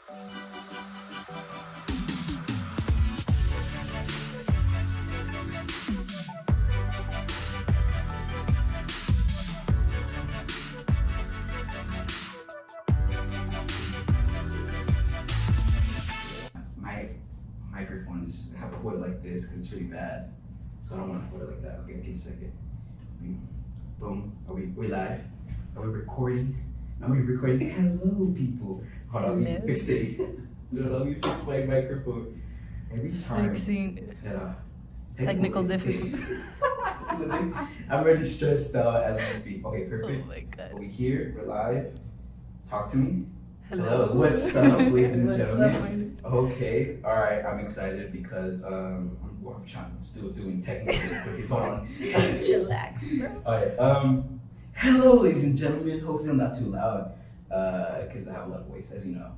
My microphones have to hold it like this because it's really bad. So I don't want to hold it like that. Okay, give me a second. Boom. Are we live? Are we recording? Are we recording? Hello, people. Hold on, let me fix it. Let me fix my microphone. Every time. Fixing technical difficulties. I'm really stressed out as we speak. Okay, perfect. Oh my God. Are we here? We're live. Talk to me. Hello. What's up, ladies and What's gentlemen? up, Okay, all right. I'm excited because I'm still doing technical difficulties. Hold on. Chillax, bro. All right. Hello, ladies and gentlemen. Hopefully, I'm not too loud because I have a lot of voice, as you know.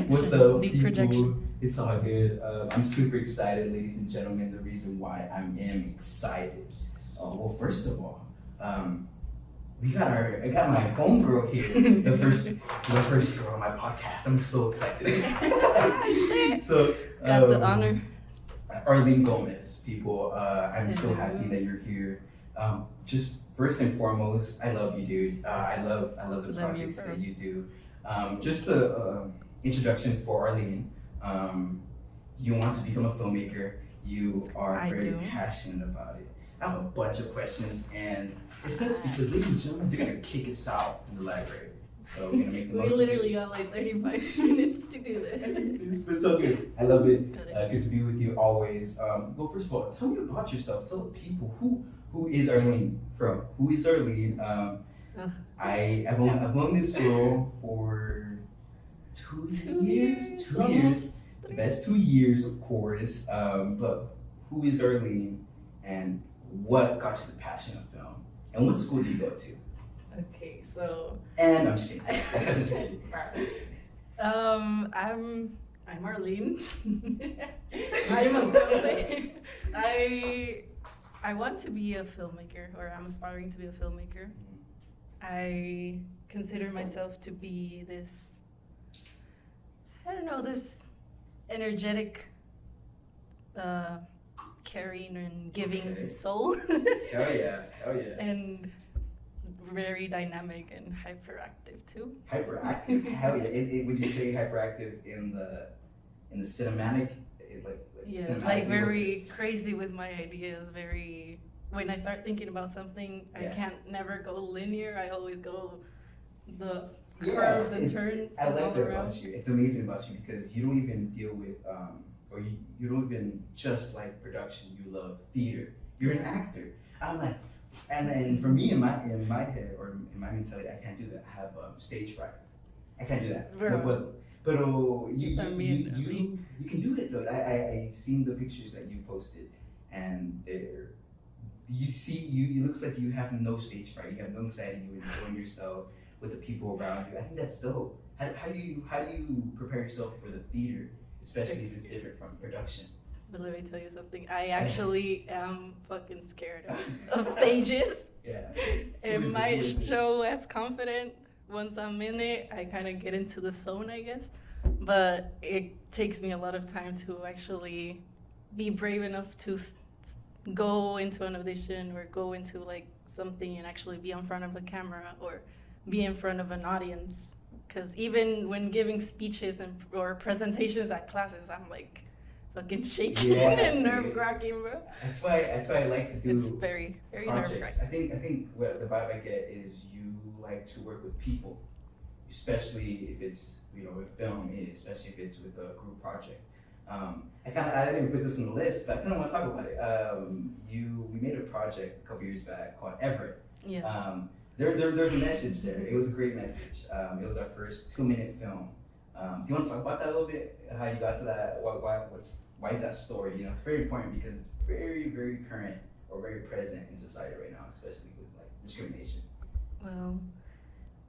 What's up, Deep people? projection. It's all good. I'm super excited, ladies and gentlemen. The reason why I am excited. Well, first of all, I got my homegirl here, the first girl on my podcast. I'm so excited. So Got the honor. Arlen Gomez, people. I'm so Hello. happy that you're here. Just first and foremost, I love you, dude. I love the Love you, projects bro. that you do. Just a introduction for Arlen. You want to become a filmmaker. You are I very do. passionate about it. I have a bunch of questions, and it sucks because, ladies and gentlemen, they're gonna kick us out in the library. So we're gonna make the We most literally got like 35 minutes to do this. of it. But it's all good. I love it. Got it. Good to be with you always. Well, first of all, tell me about yourself. Tell the people who is Arlen from? Who is Arlen? I've known this girl for 2 years. 2 years. Almost The 3. best 2 years, of course. But who is Arlen, and what got you the passion of film? And what school do you go to? Okay, so And I'm just kidding. I'm just kidding. I'm Arlene. I'm a filmmaker. I want to be a filmmaker, or I'm aspiring to be a filmmaker. I consider myself to be this, I don't know, this energetic, caring and giving Okay. soul. Hell yeah. And very dynamic and hyperactive too. Hyperactive. Hell yeah. Would you say hyperactive in the cinematic? Yeah, it's cinematic like view? very crazy with my ideas. Very, when I start thinking about something, I Yeah. can't never go linear. I always go the Yeah, curves and it's- turns I and like all that around. about you. It's amazing about you because you don't even deal with, or you don't even just like production. You love theater. You're an actor. I'm like, and for me in my head or in my mentality, I can't do that. I have stage fright. I can't do that. Bro. But you Me. can do it though. I seen the pictures that you posted, and you looks like you have no stage fright. You have no anxiety. You're enjoying yourself with the people around you. I think that's dope. How do you prepare yourself for the theater, especially if it's different from production? But let me tell you something. I actually am fucking scared of stages. Yeah. It Who might is it? show as confident. Once I'm in it, I kind of get into the zone, I guess. But it takes me a lot of time to actually be brave enough to go into an audition or go into like something and actually be in front of a camera or be in front of an audience. Because even when giving speeches or presentations at classes, I'm like fucking shaking and nerve-wracking, bro. That's why I like to do It's very, very projects. nerve-wracking. I think what the vibe I get is you like to work with people, especially if it's a film, especially if it's with a group project. I didn't even put this on the list, but I kind of want to talk about it. We made a project a couple years back called Everett. Yeah. There's a message there. It was a great message. It was our first 2-minute film. Do you want to talk about that a little bit? How you got to that? Why is that story? It's very important because it's very, very current or very present in society right now, especially with like discrimination. Well,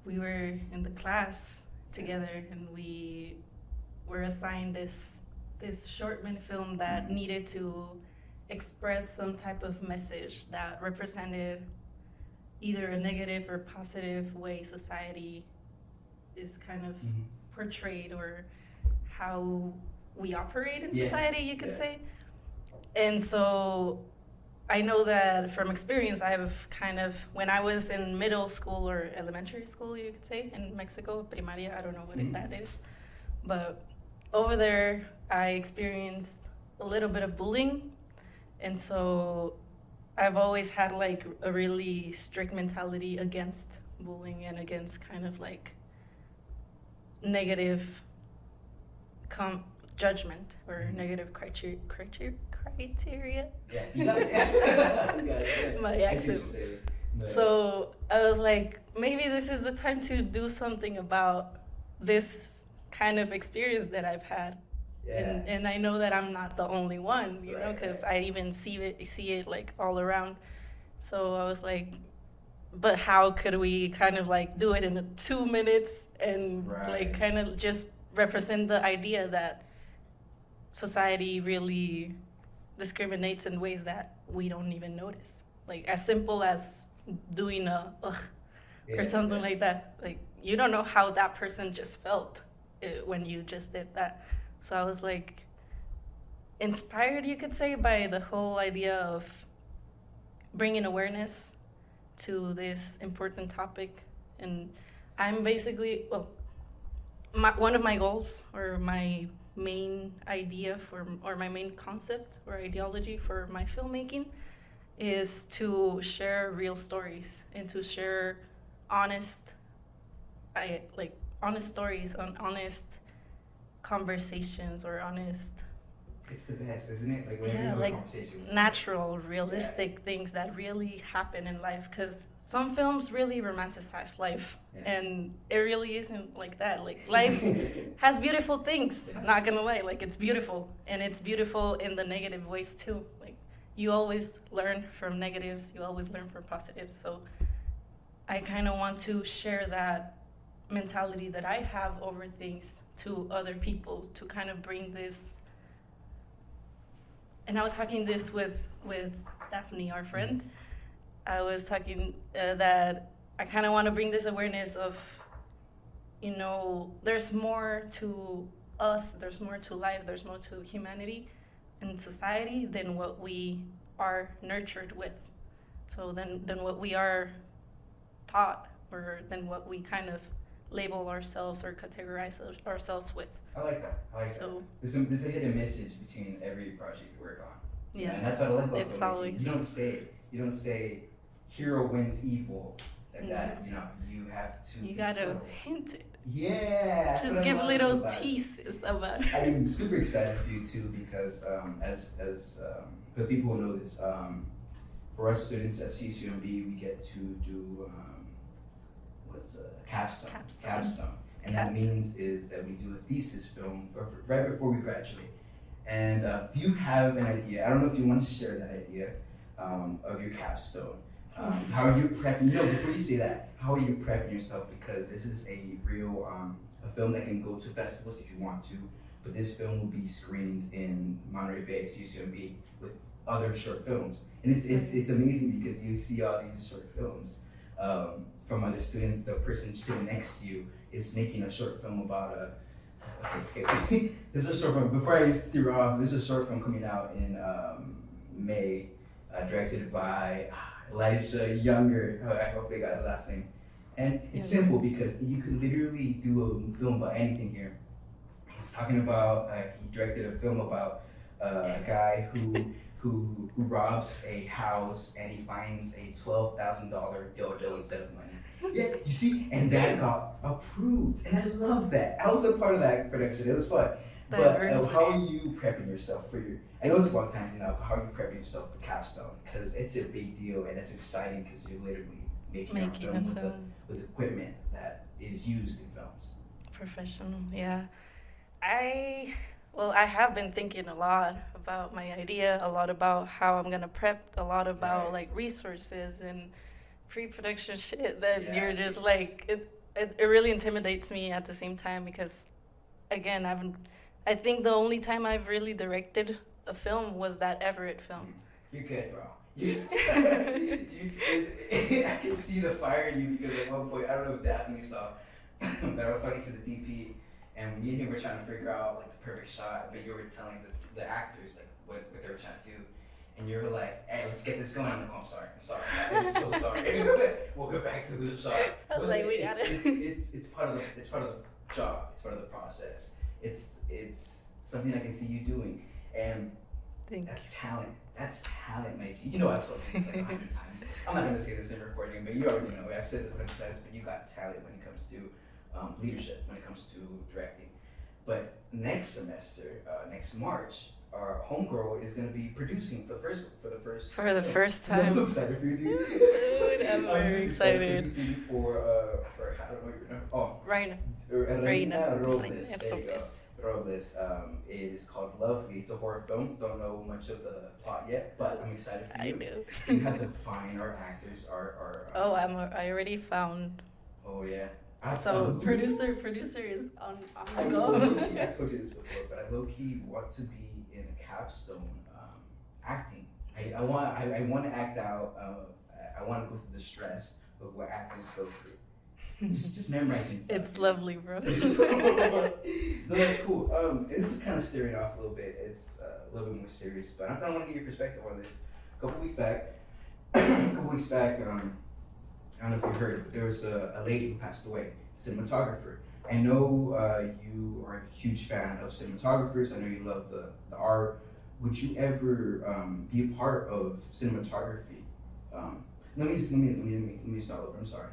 we were in the class together and we were assigned this short mini film that needed to express some type of message that represented either a negative or positive way society is kind of Mhm. portrayed, or how we operate in Yeah. society, you could Yeah. say. And so I know that from experience, I've kind of, when I was in middle school or elementary school, you could say, in Mexico, primaria, I don't know what Mhm. that is. But over there, I experienced a little bit of bullying. And so I've always had like a really strict mentality against bullying and against kind of like negative judgment or negative criteria. Yeah, you got it. You got it. My I see what accent. you're saying. But- So I was like, maybe this is the time to do something about this kind of experience that I've had. yeah. And I know that I'm not the only one, you know, Right, because right. I even see it like all around. So I was like, but how could we kind of like do it in 2 minutes and Right. like kind of just represent the idea that society really discriminates in ways that we don't even notice. Like as simple as doing a ugh Yeah, or something yeah. like that. Like you don't know how that person just felt when you just did that. So I was like inspired, you could say, by the whole idea of bringing awareness to this important topic. And I'm basically, well, one of my goals or my main idea for, or my main concept or ideology for my filmmaking is to share real stories and to share honest, honest stories on honest conversations or honest, It's the best, isn't it? Like whenever yeah, you have like a conversation with natural, realistic things that really happen in life. Because some films really romanticize life, Yeah. and it really isn't like that. Like life has beautiful things. I'm not gonna lie, like it's beautiful, and it's beautiful in the negative ways too. Like you always learn from negatives, you always learn from positives. So I kind of want to share that mentality that I have over things to other people, to kind of bring this. And I was talking this with Daphne, our friend. I was talking that I kind of want to bring this awareness of, you know, there's more to us, there's more to life, there's more to humanity and society than what we are nurtured with. So than what we are taught, or than what we kind of label ourselves or categorize ourselves with. I like that. I like So that. There's a hidden message between every project you work on. yeah, And that's what I like about it's filmmaking. always, You don't say hero wins evil like that. Mhm. You know, you have to. you be gotta subtle. hint it. Yeah. that's Just what I give love little about it. teases about it. I'm super excited for you too because as the people who know this, for us students at CCMB, we get to do what's a capstone. And that means is that we do a thesis film right before we graduate. And do you have an idea? I don't know if you want to share that idea of your capstone. How are you prepping? You know, before you say that, how are you prepping yourself? Because this is a real a film that can go to festivals if you want to, but this film will be screened in Monterey Bay, CCMB, with other short films. And it's amazing because you see all these short films from other students. The person sitting next to you is making a short film about a. Okay. This is a short film. Before I steer off, this is a short film coming out in May, directed by Elijah Younger. I hope they got the last name. And it's simple because you could literally do a film about anything here. He's talking about he directed a film about a guy who robs a house and he finds a $12,000 dildo instead of money. Yeah, you see, and that got approved, and I love that. I was a part of that production. It was fun. But how are you prepping yourself for your? I know it's a long time from now, but how are you prepping yourself for capstone? Because it's a big deal and it's exciting because you're literally making a film with equipment that is used in films. Professional, yeah. I have been thinking a lot about my idea, a lot about how I'm gonna prep, a lot about like resources and pre-production shit that you're just like it really intimidates me at the same time because again I think the only time I've really directed a film was that Everett film. You're good, bro. I can see the fire in you because at one point, I don't know if Daphne saw, that I was talking to the DP, and me and him were trying to figure out like the perfect shot, but you were telling the actors like what they were trying to do, and you were like, "Hey, let's get this going." I'm like, "Oh, I'm sorry, I'm so sorry." We'll go back to the shot. I was like, we got it. It's part of the job. It's part of the process. It's something I can see you doing, and that's talent. That's talent, mate. You know I've told you this like 100 times. I'm not gonna say this in recording, but you already know. I've said this 100 times, but you got talent when it comes to leadership, when it comes to directing. But next semester, next March, our homegirl is gonna be producing for the first time. I'm so excited for you, dude. Dude, I'm very excited. Producing for I don't know your name. Oh, Reina Robles. There you go. Robles. It is called Lovely. It's a horror film. Don't know much of the plot yet, but I'm excited for you. I do. You have to find our actors. I already found. Oh yeah. So producer is on I the go. I told you this before, but I low key want to be in a capstone acting. I want to act out. I want to go through the stress of what actors go through. Just memorizing stuff. It's lovely, bro. No, that's cool. This is kind of steering off a little bit. It's a little bit more serious, but I want to get your perspective on this. A couple weeks back, I don't know if you heard, but there was a lady who passed away, cinematographer. I know you are a huge fan of cinematographers. I know you love the art. Would you ever be a part of cinematography? Let me start over. I'm sorry.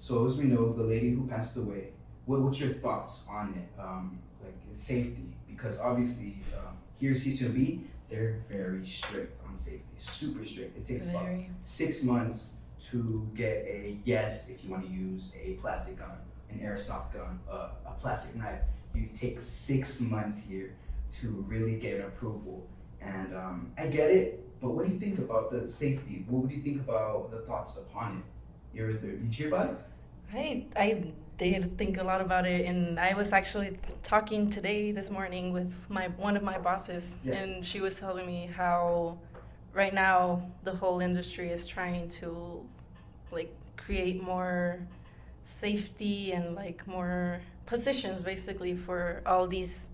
So as we know, the lady who passed away, what's your thoughts on it? Like safety, because obviously here at CCOB, they're very strict on safety, super strict. It takes about 6 months to get a yes if you want to use a plastic gun, an airsoft gun, a plastic knife. You take 6 months here to really get an approval. And I get it, but what do you think about the safety? What do you think about the thoughts upon it? Did you hear about it? I did think a lot about it, and I was actually talking this morning with one of my bosses, and she was telling me how right now the whole industry is trying to like create more safety and like more positions basically for all these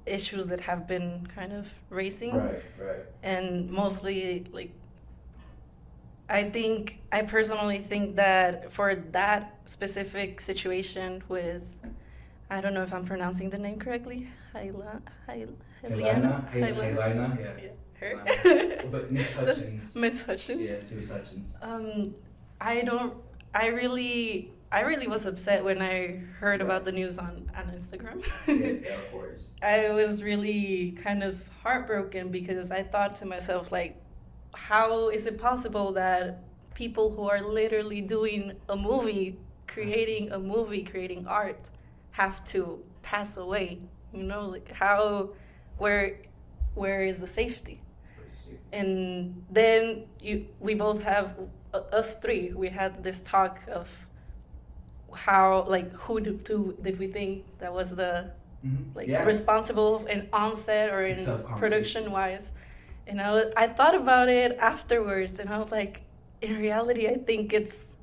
issues that have been kind of raising. Right. And mostly like I personally think that for that specific situation with, I don't know if I'm pronouncing the name correctly, Helena, yeah. Her. But Miss Hutchins. Miss Hutchins. Yeah, she was Hutchins. I really was upset when I heard about the news on Instagram. Yeah, of course. I was really kind of heartbroken because I thought to myself, like, how is it possible that people who are literally doing a movie, creating art, have to pass away? You know, like where is the safety? And then we both have, us three, we had this talk of how, like, who did we think that was the responsible in onset or in production wise. And I thought about it afterwards, and I was like, in reality, I think it's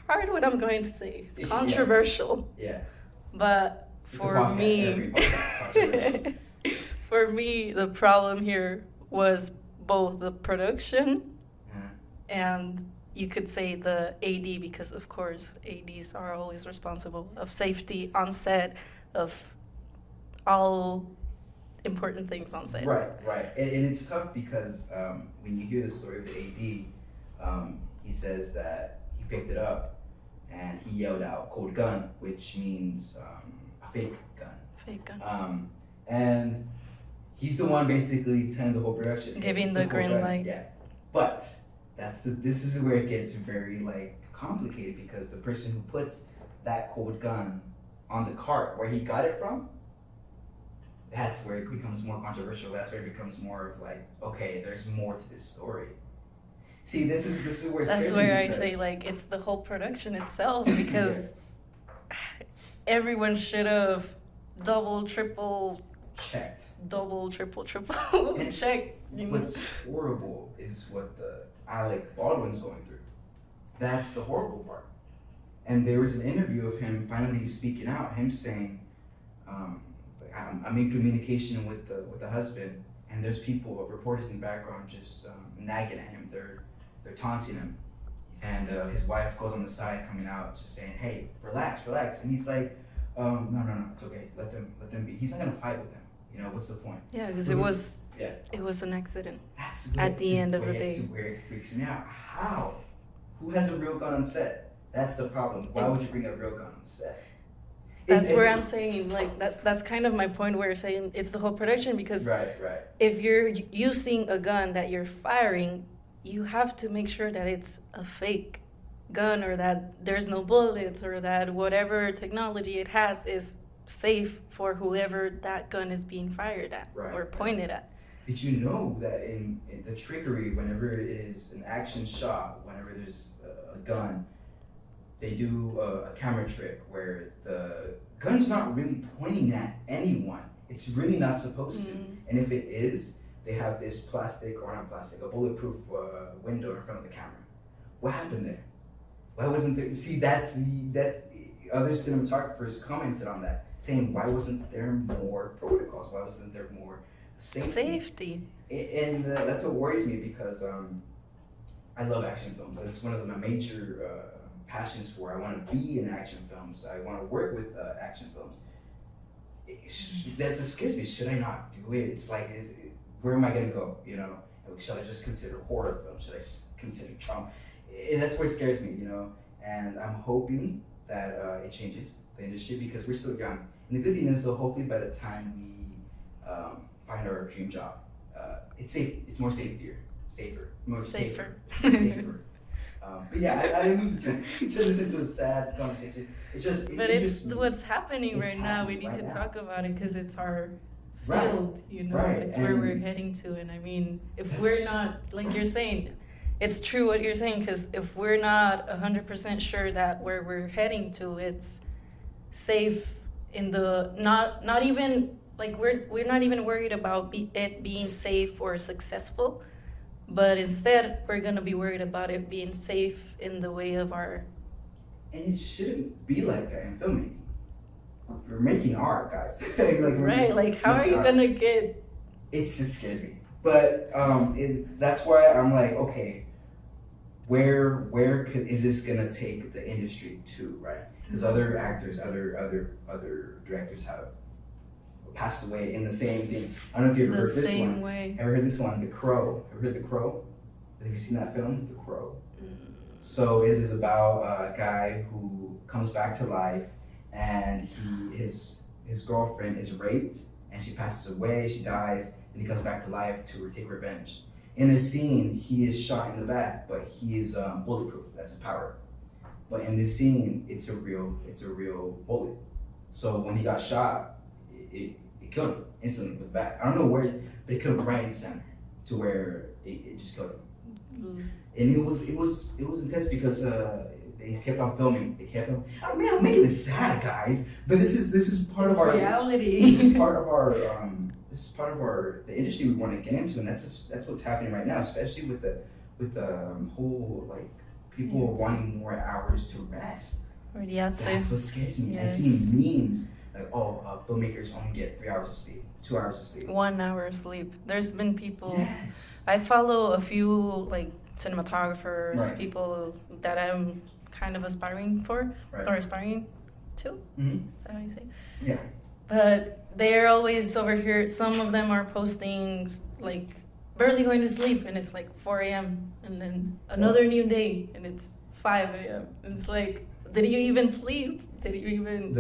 hard what I'm going to say. It's controversial. Yeah. But for me, the problem here was both the production and you could say the AD, because of course ADs are always responsible of safety on set, of all important things on set. Right. And it's tough because when you hear the story of the AD, he says that he picked it up and he yelled out "cold gun," which means a fake gun. Fake gun. And he's the one basically telling the whole production, giving the green light. Yeah, but this is where it gets very like complicated, because the person who puts that cold gun on the cart where he got it from, that's where it becomes more controversial. That's where it becomes more of like, okay, there's more to this story. See, this is where that's where I say, like, it's the whole production itself, because everyone should have double, triple checked. Checked. What's horrible is what the Alec Baldwin's going through. That's the horrible part. And there was an interview of him finally speaking out, him saying, I'm in communication with the husband, and there's people, reporters in the background, just nagging at him. They're taunting him, and his wife goes on the side, coming out, just saying, "Hey, relax, relax." And he's like, "No, it's okay. Let them be. He's not gonna fight with them. You know, what's the point?" Yeah, because it was an accident. That's at the end of the day. That's where it freaks me out. How? Who has a real gun on set? That's the problem. Why would you bring a real gun on set? That's where I'm saying, like, that's kind of my point where you're saying it's the whole production, because right. If you're using a gun that you're firing, you have to make sure that it's a fake gun, or that there's no bullets, or that whatever technology it has is safe for whoever that gun is being fired at or pointed at. Did you know that in the trickery, whenever it is an action shot, whenever there's a gun, they do a camera trick where the gun's not really pointing at anyone. It's really not supposed to. And if it is, they have this a bulletproof window in front of the camera. What happened there? Why wasn't there? See, that's other cinematographers commented on that, saying, why wasn't there more protocols? Why wasn't there more safety? And that's what worries me, because I love action films. That's one of my major passions for. I want to be in action films. I want to work with action films. That scares me. Should I not do it? It's like, where am I going to go? You know, should I just consider horror films? Should I consider trauma? And that's what scares me, you know. And I'm hoping that it changes the industry, because we're still young. And the good thing is, though, hopefully by the time we find our dream job, it's safe. It's more safer. But yeah, I didn't mean to turn this into a sad conversation. It's just. But it's what's happening right now. We need to talk about it, because it's our field, you know. It's where we're heading to. And I mean, if we're not, like you're saying, it's true what you're saying, because if we're not 100% sure that where we're heading to, it's safe in the not even like we're not even worried about it being safe or successful. But instead, we're going to be worried about it being safe in the way of our... And it shouldn't be like that in filmmaking. We're making art, guys. Like how are you going to get... It just scares me. But that's why I'm like, okay, where is this going to take the industry to, right? Because other actors, other directors have passed away in the same thing. I don't know if you ever heard this one. Ever heard this one, The Crow? Ever heard The Crow? Have you seen that film, The Crow? So it is about a guy who comes back to life, and his girlfriend is raped, and she passes away, she dies, and he comes back to life to take revenge. In this scene, he is shot in the back, but he is bulletproof. That's his power. But in this scene, it's a real bullet. So when he got shot, it killed him instantly with the bat. I don't know where, but it killed him right in the center, to where it just killed him. And it was intense, because they kept on filming. They kept on. Oh man, I'm making this sad, guys. But this is part of our reality. This is part of our the industry we want to get into, and that's what's happening right now, especially with the whole, like, people wanting more hours to rest. That's what scares me. Yes. I see memes like, filmmakers only get 3 hours of sleep, 2 hours of sleep, 1 hour of sleep. There's been people. Yes. I follow a few, like, cinematographers, people that I'm kind of aspiring for, or aspiring to. Mm-hmm. Is that how you say? Yeah. But they're always over here. Some of them are posting, like, barely going to sleep, and it's like 4 a.m. and then another new day, and it's 5 a.m. And it's like, did you even sleep? Did you even...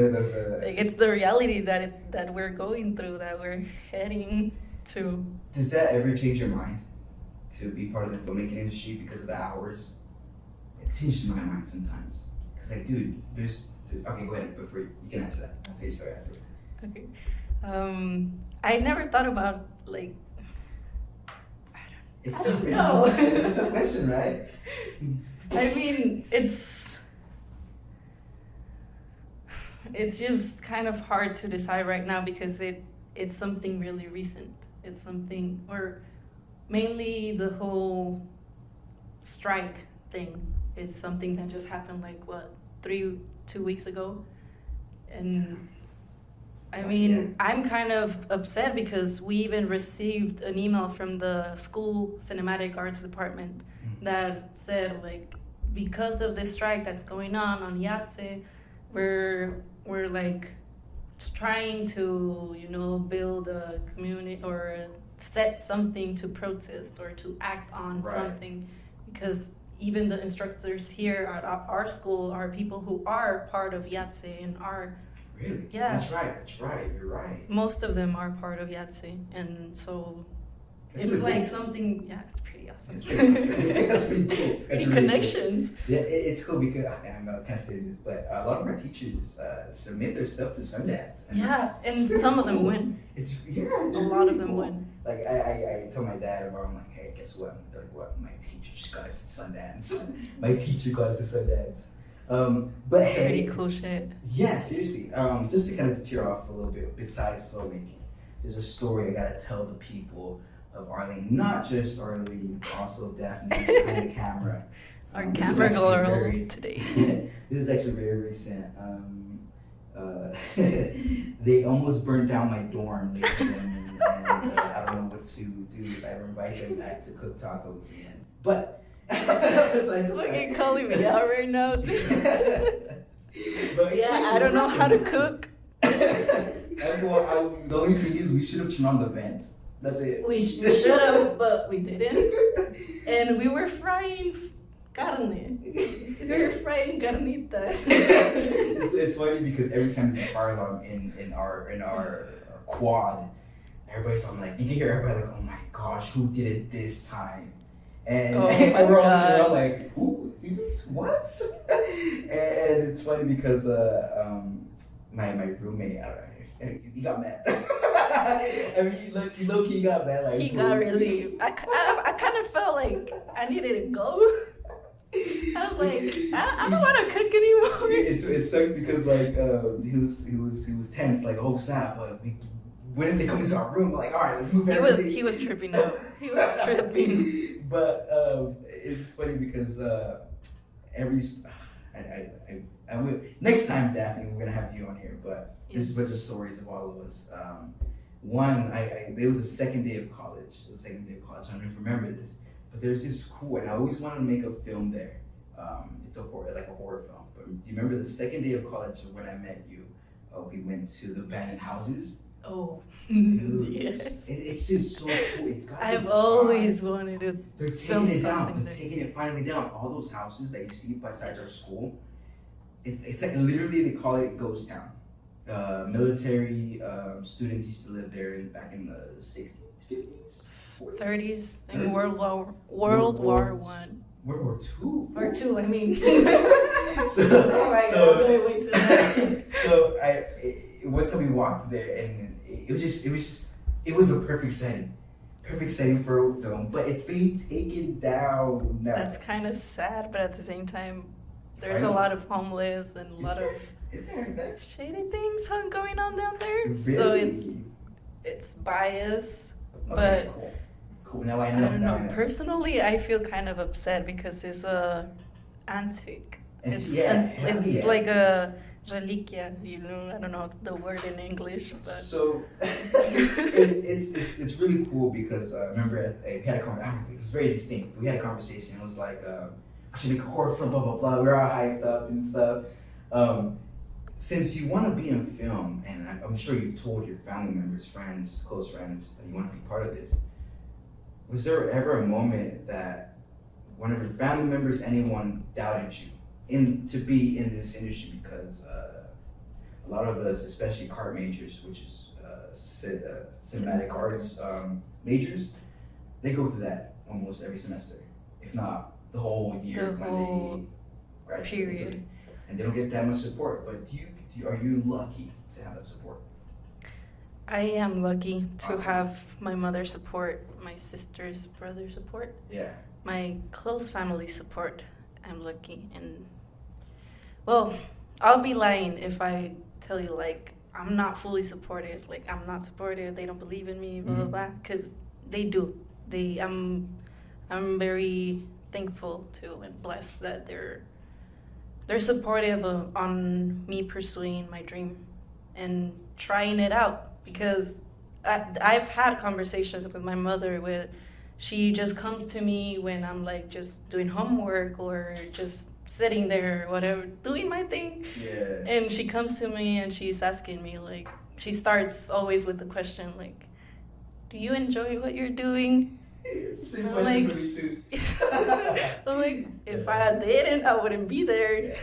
like, it's the reality that we're going through, that we're heading to. Does that ever change your mind to be part of the filmmaking industry because of the hours? It changes my mind sometimes. Because, like, dude, okay, go ahead, before you can answer that. I'll tell you a story afterwards. Okay. I never thought about, like... It's a tough question, right? I mean, it's just kind of hard to decide right now, because it's something really recent. It's something, or mainly the whole strike thing is something that just happened, like, what, 2 weeks ago, and I mean, I'm kind of upset because we even received an email from the school cinematic arts department that said, like, because of this strike that's going on IATSE, we're like trying to, you know, build a community or set something to protest or to act on something, because even the instructors here at our school are people who are part of IATSE and are. Really? Yeah. That's right. You're right. Most of them are part of IATSE, and so it's like something. Yeah, it's pretty awesome. That's pretty cool. That's really connections. Cool. Yeah, it's cool because I'm kind of saying this, but a lot of our teachers submit their stuff to Sundance. And some of them win. It's a lot of them win. Like I told my dad about, I'm like, hey, guess what? They're like, what? My teacher just got it to Sundance. My teacher got it to Sundance. But hey, pretty cool shit. Yeah, seriously. Just to kind of tear off a little bit, besides filmmaking, there's a story I gotta tell the people of Arlen. Not just Arlen, also Daphne behind the camera. Our camera girl today. This is actually very recent. They almost burned down my dorm, and I don't know what to do if I ever invite them back to cook tacos again. But it's fucking calling me out right now. But yeah, I don't know how to cook. Well, the only thing is we should have turned on the vent. That's it. We should have, but we didn't. And we were frying carne. We were frying carnitas. It's funny because every time there's a fire alarm in our quad, everybody's on, like, you can hear everybody like, oh my gosh, who did it this time? And we're all like, who? What? And it's funny because my roommate, he got mad. I mean, he got mad. Like, he got really. I kind of felt like I needed to go. I was like, I don't want to cook anymore. It sucked because, like, he was tense, like, oh snap, like, when if they come into our room, like, all right, let's move everything. He was tripping out. He was tripping. But it's funny because I will, next time, Daphne, we're gonna have you on here. But there's a bunch of stories of all of us. One, it was the second day of college. I don't know if you remember this, but there's this school, and I always wanted to make a film there. It's a horror film. But do you remember the second day of college when I met you? We went to the abandoned houses. Oh, dude, yes. It's just so cool. It's got I've always wanted to. They're taking it down. They're taking it finally down. All those houses that you see beside our school, it's like literally they call it ghost town. Military students used to live there back in the 60s, 50s, 40s, 30s, in World War One. World War Two. Or two, I mean. One time we walked there, and it was a perfect setting for a film, but it's being taken down now. That's kind of sad, but at the same time, there's a lot of homeless and a lot of shady things going on down there. Really? So it's biased, but cool. Now I know. I don't know. Personally, I feel kind of upset because it's a antique. It's like a reliquia, you know. I don't know the word in English, but so it's really cool because remember we had a conversation. It was very distinct. We had a conversation. It was like we should make a horror film, blah blah blah. We're all hyped up and stuff. Since you want to be in film, and I'm sure you've told your family members, friends, close friends, that you want to be part of this, was there ever a moment that one of your family members, anyone, doubted you to be in this industry? Because a lot of us, especially CART majors, which is cinematic arts majors, they go through that almost every semester, if not the whole year when they graduate. Period. And they don't get that much support. But are you lucky to have that support? I am lucky to have my mother's support, my sister's brother's support. Yeah. My close family support. I'm lucky. And, well, I'll be lying if I tell you, like, I'm not fully supported. Like, I'm not supported. They don't believe in me, blah, blah, blah. Because they do. I'm very thankful to and blessed that they're they're supportive on me pursuing my dream and trying it out, because I've had conversations with my mother where she just comes to me when I'm like just doing homework or just sitting there or whatever, doing my thing. Yeah. And she comes to me and she's asking me, like, she starts always with the question, like, do you enjoy what you're doing? It's the same I'm question like, for me too. I'm like, if I didn't, I wouldn't be there.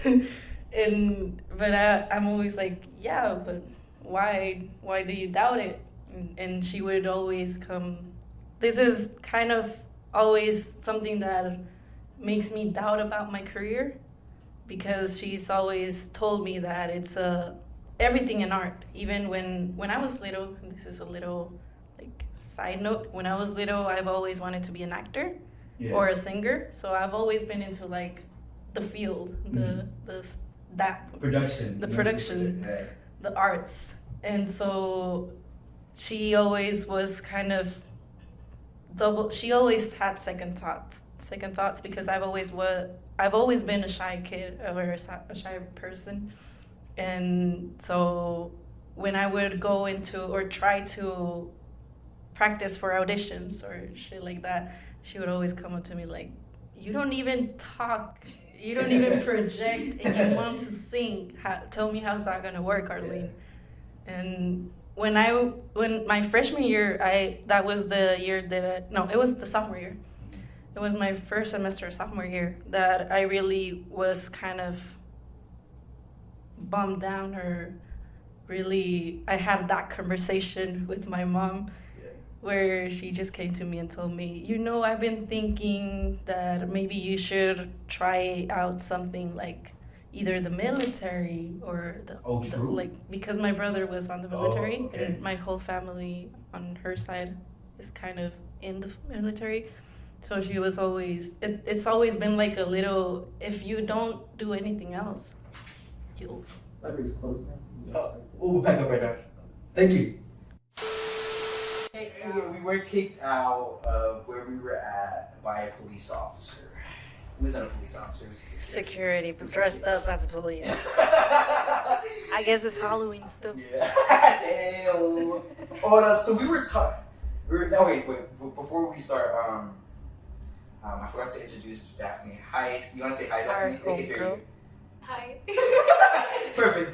But I'm always like, yeah, but why do you doubt it? And she would always come. This is kind of always something that makes me doubt about my career, because she's always told me that it's everything in art. Even when I was little, and this is a little like side note, when I was little, I've always wanted to be an actor or a singer. So I've always been into like the field, the production, the arts. And so she always was kind of she always had second thoughts, because I've always been a shy kid or a shy person. And so when I would go into or try to practice for auditions or shit like that, she would always come up to me like, you don't even talk, you don't even project, and you want to sing. Tell me, how's that gonna work, Arlen? And when my freshman year, that was the year that it was the sophomore year. It was my first semester of sophomore year that I really was kind of bummed down, or really I had that conversation with my mom, where she just came to me and told me, I've been thinking that maybe you should try out something like either the military or because my brother was on the military, and my whole family on her side is kind of in the military. So she was always, it's always been like a little, if you don't do anything else, you'll... Library's closed now. We'll back up right now. Thank you. We were kicked out of where we were at by a police officer. Who was not a police officer? It was security, but dressed up as a police. I guess it's Halloween still. Yeah. Damn. Hold on. So we were talking. Wait. Before we start, I forgot to introduce Daphne. Hi. You want to say hi, Daphne? Our girl. Hi. Perfect.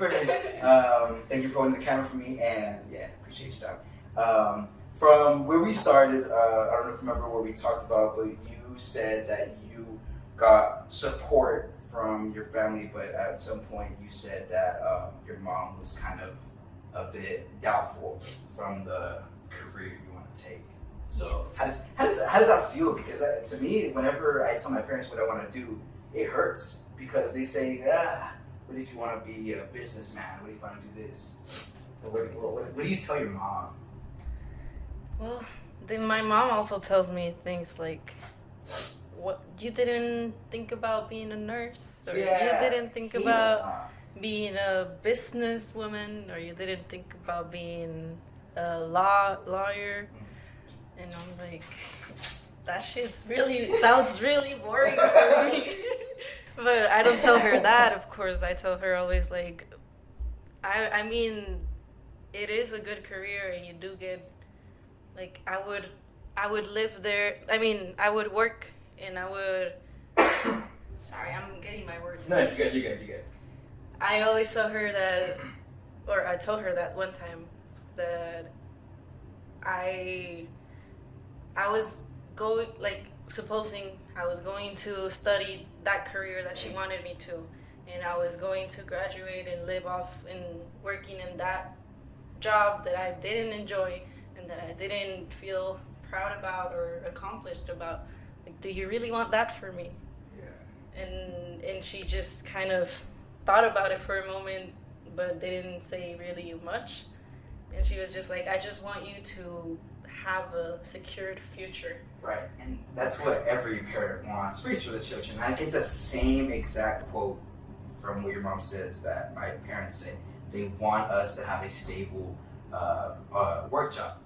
Thank you for holding the camera for me, and appreciate you, dog. From where we started, I don't know if you remember what we talked about, but you said that you got support from your family, but at some point you said that your mom was kind of a bit doubtful from the career you want to take. So how does that feel? Because to me, whenever I tell my parents what I want to do, it hurts, because they say, what if you want to be a businessman? What if you want to do this? What do you tell your mom? Well, then my mom also tells me things like, "What, you didn't think about being a nurse, or you didn't think about being a businesswoman, or you didn't think about being a lawyer," and I'm like, that shit's really sounds really boring for me. But I don't tell her that, of course. I tell her always like, I mean, it is a good career, and you do get. Like, I would live there. I mean, I would work, and I would... Sorry, I'm getting my words. No, you're good. I always tell her that, or I told her that one time, that I was going, like, supposing I was going to study that career that she wanted me to, and I was going to graduate and live off and working in that job that I didn't enjoy, and that I didn't feel proud about or accomplished about. Like, do you really want that for me? Yeah. And she just kind of thought about it for a moment, but didn't say really much. And she was just like, I just want you to have a secured future. Right, and that's what every parent wants for each of the children. I get the same exact quote from what your mom says that my parents say. They want us to have a stable work job,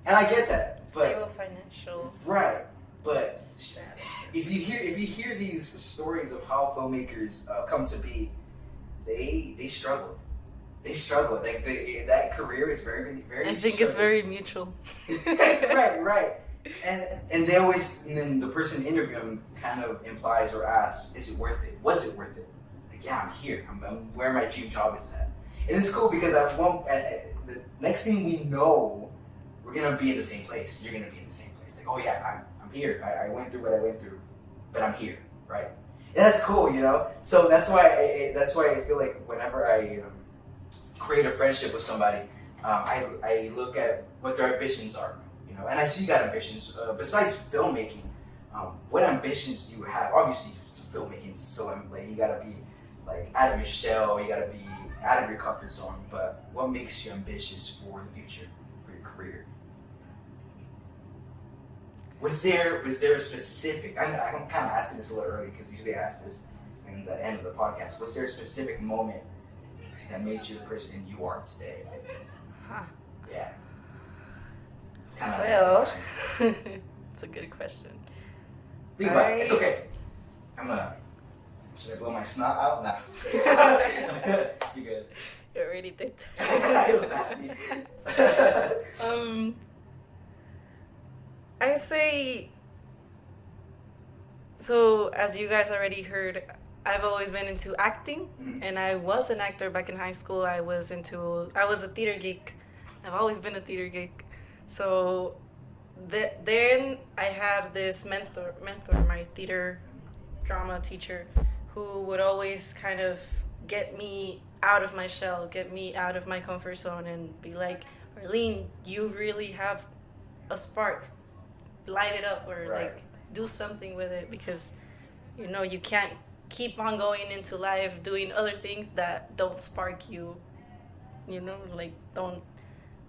and I get that. Stable financial. Right, But if you hear these stories of how filmmakers come to be, they struggle. They struggle. Like that career is very, very. I think it's very mutual. Right. And they always, and then the person interviewing them kind of implies or asks, "Is it worth it? Was it worth it?" Like, yeah, I'm here. I'm where my dream job is at, and it's cool because the next thing we know, we're gonna be in the same place. You're gonna be in the same place. Like, oh yeah, I'm here. I went through what I went through, but I'm here, right? And that's cool, you know. So that's why I feel like whenever I create a friendship with somebody, I look at what their ambitions are, you know. And I see you got ambitions besides filmmaking. What ambitions do you have? Obviously, filmmaking. So I'm like, you gotta be like out of your shell. You gotta be out of your comfort zone. But what makes you ambitious for the future, for your career? Was there a specific? I'm kind of asking this a little early because usually I ask this in the end of the podcast. Was there a specific moment that made you the person you are today? Huh. Yeah. It's kind of it's a good question. Think about it. It's okay. Should I blow my snot out? Nah. You good. You already did. It was nasty. I say, so as you guys already heard, I've always been into acting, and I was an actor back in high school. I was a theater geek. I've always been a theater geek. So then I had this mentor, my theater drama teacher, who would always kind of get me out of my shell, get me out of my comfort zone, and be like, Arlene, you really have a spark. Light it up, or like do something with it, because you know you can't keep on going into life doing other things that don't spark you, you know, like don't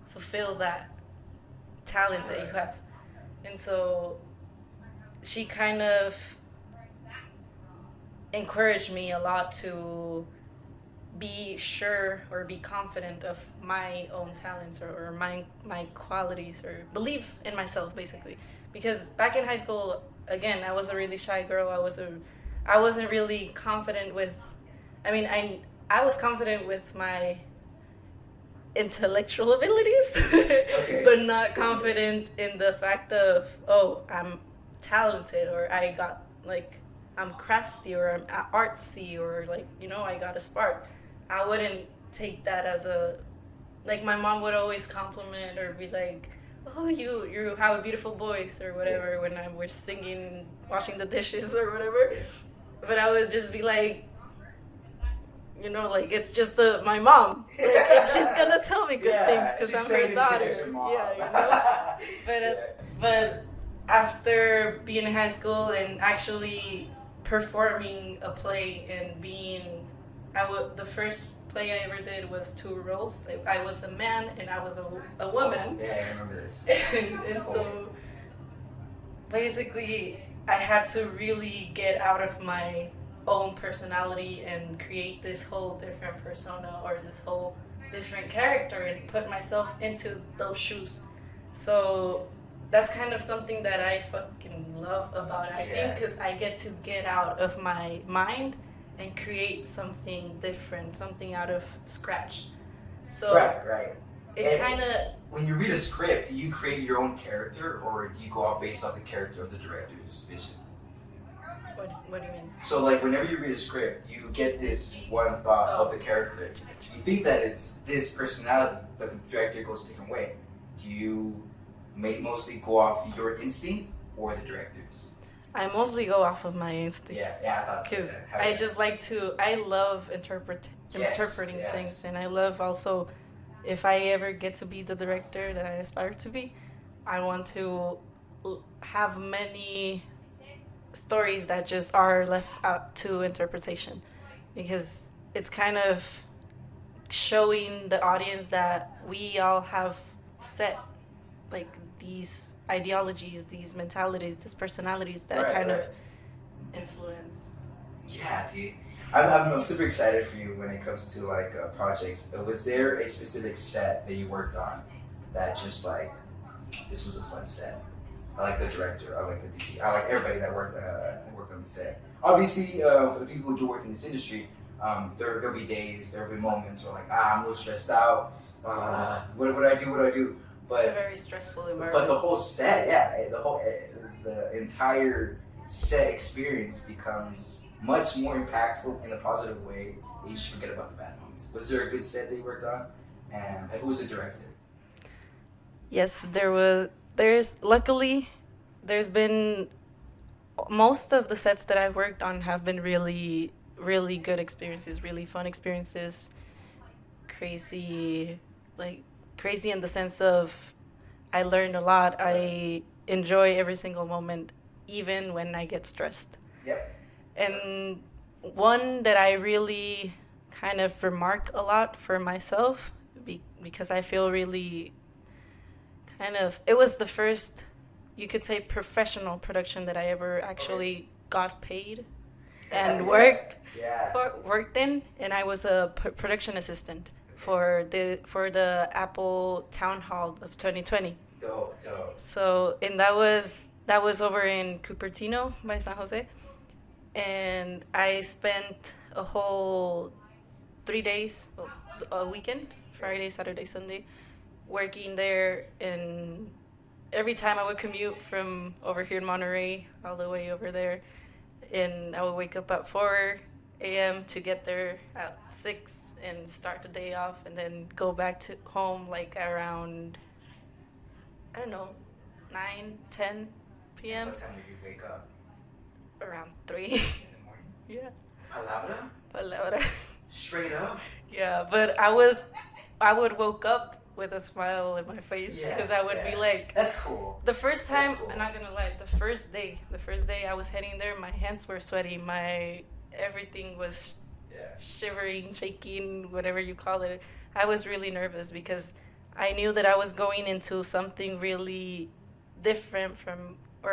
fulfill that talent that you have. And so she kind of encouraged me a lot to be sure or be confident of my own talents or my qualities, or believe in myself, basically. Because back in high school, again, I was a really shy girl. I wasn't really confident with, I was confident with my intellectual abilities, okay. But not confident in the fact of, oh, I'm talented, or I got, like, I'm crafty, or I'm artsy, or, like, you know, I got a spark. I wouldn't take that as like, my mom would always compliment or be like, oh, you have a beautiful voice, or whatever, when I was singing, washing the dishes, or whatever. But I would just be like, you know, like, it's just my mom. Like, she's gonna tell me good things because I'm her daughter. Yeah, you know. But after being in high school and actually performing a play and being, the first play I ever did was 2 roles. I was a man and I was a woman. Yeah, I remember this. and so basically I had to really get out of my own personality and create this whole different persona, or this whole different character, and put myself into those shoes. So that's kind of something that I fucking love about acting, because I get to get out of my mind and create something different, something out of scratch. So right. It kind of, when you read a script, do you create your own character, or do you go out based off the character of the director's vision? What do you mean? So, like, whenever you read a script, you get this one thought of the character. You think that it's this personality, but the director goes a different way. Do you mostly go off your instinct or the director's? I mostly go off of my instincts. Yeah, I thought so. Because I just like I love interpreting things, and I love also, if I ever get to be the director that I aspire to be, I want to have many stories that just are left out to interpretation, because it's kind of showing the audience that we all have set, like, these ideologies, these mentalities, these personalities that kind of influence. Yeah, dude. I'm super excited for you when it comes to, like, projects. Was there a specific set that you worked on that just, like, this was a fun set? I like the director. I like the DP. I like everybody that worked on the set. Obviously, for the people who do work in this industry, there'll be days, there'll be moments where like, I'm a little stressed out. What do I do? What do I do? But it's a very stressful environment. But the whole set, the entire set experience becomes much more impactful in a positive way. You just forget about the bad moments. Was there a good set they worked on? And who was the director? Yes, there's been most of the sets that I've worked on have been really, really good experiences, really fun experiences. Crazy in the sense of I learned a lot. I enjoy every single moment, even when I get stressed. Yep. And one that I really kind of remark a lot for myself, because I feel really it was the first, you could say, professional production that I ever actually got paid and worked in, and I was a production assistant for the Apple Town Hall of 2020. Dope. So, and that was over in Cupertino by San Jose, and I spent a whole 3 days, a weekend, Friday, Saturday, Sunday, working there. And every time I would commute from over here in Monterey all the way over there, and I would wake up at 4 a.m. to get there at 6 and start the day off, and then go back to home like around, I don't know, 9, 10 p.m. What time did you wake up? Around 3. In the morning? Yeah. Palabra? Straight up? Yeah, but I would woke up with a smile in my face, because I would be like, that's cool. The first time, cool. I'm not gonna lie, the first day I was heading there, my hands were sweaty, everything was shivering, shaking, whatever you call it. I was really nervous because I knew that I was going into something really different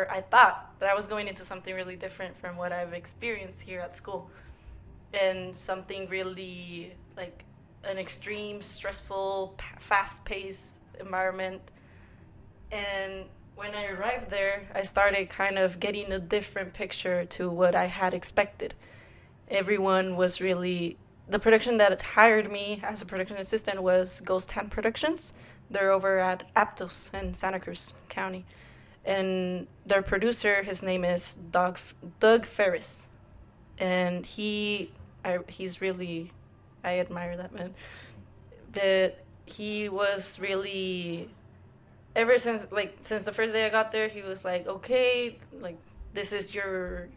I thought that I was going into something really different from what I've experienced here at school, and something really like an extreme, stressful, fast-paced environment. And when I arrived there, I started kind of getting a different picture to what I had expected. Everyone was really... The production that hired me as a production assistant was Ghost Hand Productions. They're over at Aptos in Santa Cruz County. And their producer, his name is Doug Ferris. And he's really... I admire that man. But he was really... Ever since the first day I got there, he was like, okay, like, this is your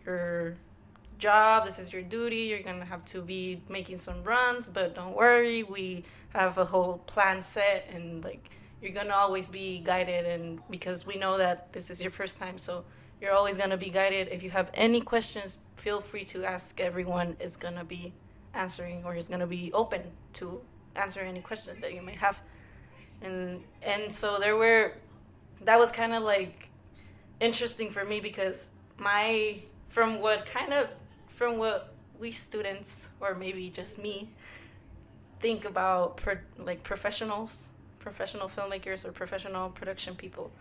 job, this is your duty, you're gonna have to be making some runs, but don't worry, we have a whole plan set, and like, you're gonna always be guided, and because we know that this is your first time, so you're always gonna be guided. If you have any questions, feel free to ask. Everyone is gonna be answering, or is gonna be open to answer any questions that you may have. And so that was kind of like interesting for me, because from what we students, or maybe just me, think about professional filmmakers or professional production people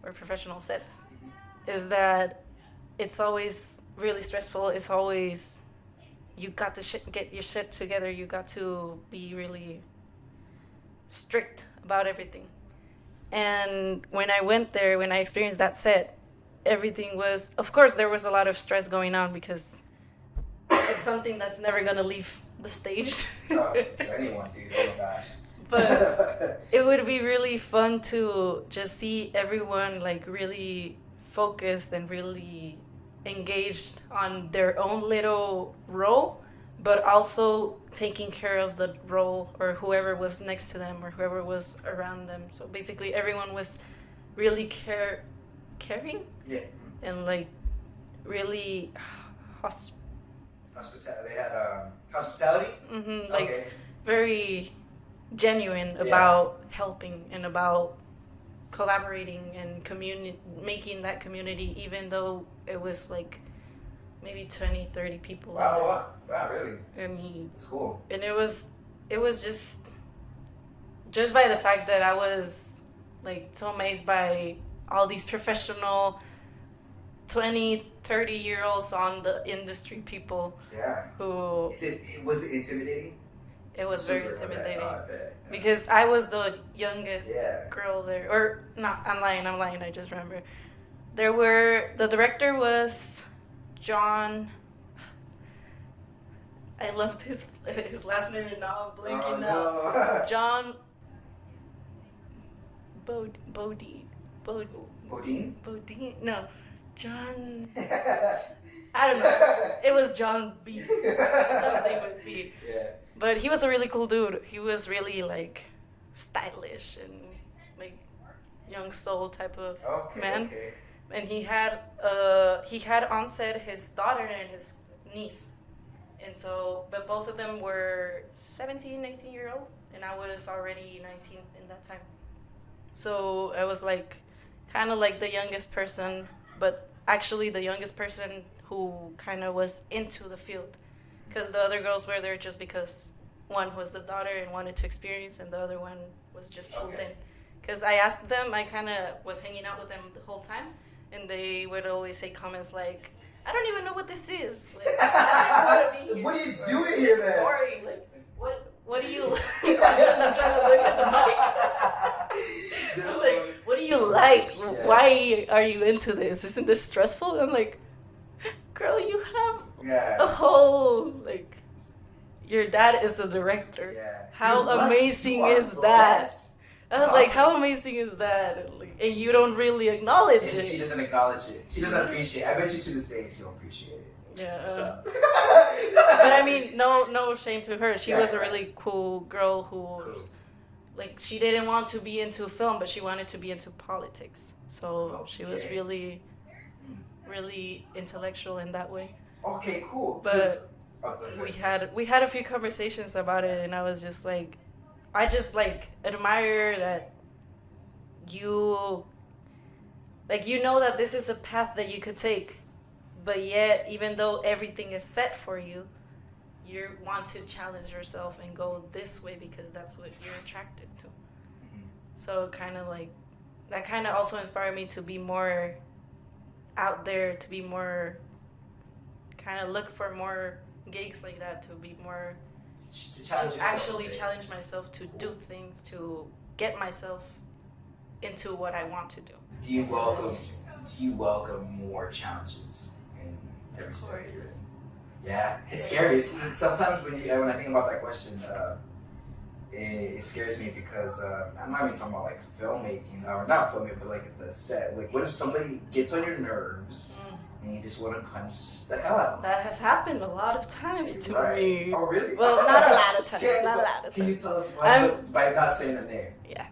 or professional sets, is that it's always really stressful. It's always, you got to get your shit together. You got to be really strict about everything. And when I went there, when I experienced that set, everything was, of course, there was a lot of stress going on, because it's something that's never going to leave the stage. To anyone, dude. Oh my gosh. But it would be really fun to just see everyone like really focused and really engaged on their own little role, but also taking care of the role or whoever was next to them or whoever was around them. So basically everyone was really caring, and like really They had hospitality. Like very genuine about helping and about collaborating and making that community, even though it was like maybe 20-30 people. Wow, really? And it's cool. And it was just by the fact that I was like so amazed by all these professional 20, 30-year-olds on the industry people. Yeah. Who... Was it intimidating? It was Super, very intimidating. I bet. Yeah. Because I was the youngest Yeah. girl there. Or, no, I'm lying, I just remember. The director was John... I loved his last name and now I'm blanking out. No. John... Bodine? No. John... I don't know. It was John B. Something with B. Yeah. But he was a really cool dude. He was really like stylish and like young soul type of man. Okay. And he had on set his daughter and his niece. And so, but both of them were 17, 18-year-old, and I was already 19 in that time. So I was like, kind of like the youngest person, but actually the youngest person who kind of was into the field. Because the other girls were there just because one was the daughter and wanted to experience, and the other one was just pulled in. Because I asked them, I kind of was hanging out with them the whole time, and they would always say comments like, I don't even know what this is. Like, I don't even What are you here. doing here then? Boring. Like, what do you like? I'm trying to look at the mic. Like, what do you like? Yeah. Why are you into this? Isn't this stressful? I'm like, girl, you have a whole, like, your dad is the director. Yeah. How You're lucky. amazing You are is that? blessed. I was That's like, awesome. how amazing is that? And you don't really acknowledge And it. she doesn't acknowledge it. She doesn't appreciate it. I bet you to this day she don't appreciate it. Yeah. So. But I mean, no shame to her. She was a really cool girl who's like, she didn't want to be into film, but she wanted to be into politics. So she was really, really intellectual in that way. Okay, cool. But we had a few conversations about it, and I was just like, I just like admire that you, like, you know that this is a path that you could take, but yet even though everything is set for you, you want to challenge yourself and go this way because that's what you're attracted to. So kind of like that kind of also inspired me to be more out there, to be more kind of look for more gigs like that, to be more to actually challenge myself to do things, to get myself into what I want to do. Do you welcome more challenges in every step that you're in? Yeah, it's scary. Sometimes when I think about that question, it scares me because I'm not even talking about like filmmaking or not filmmaking, but like at the set. Like, what if somebody gets on your nerves and you just want to punch the hell out of them? That has happened a lot of times to me. Oh, really? Well, not a lot of times. Not a lot of times. Can you tell us why by not saying the name? Yeah.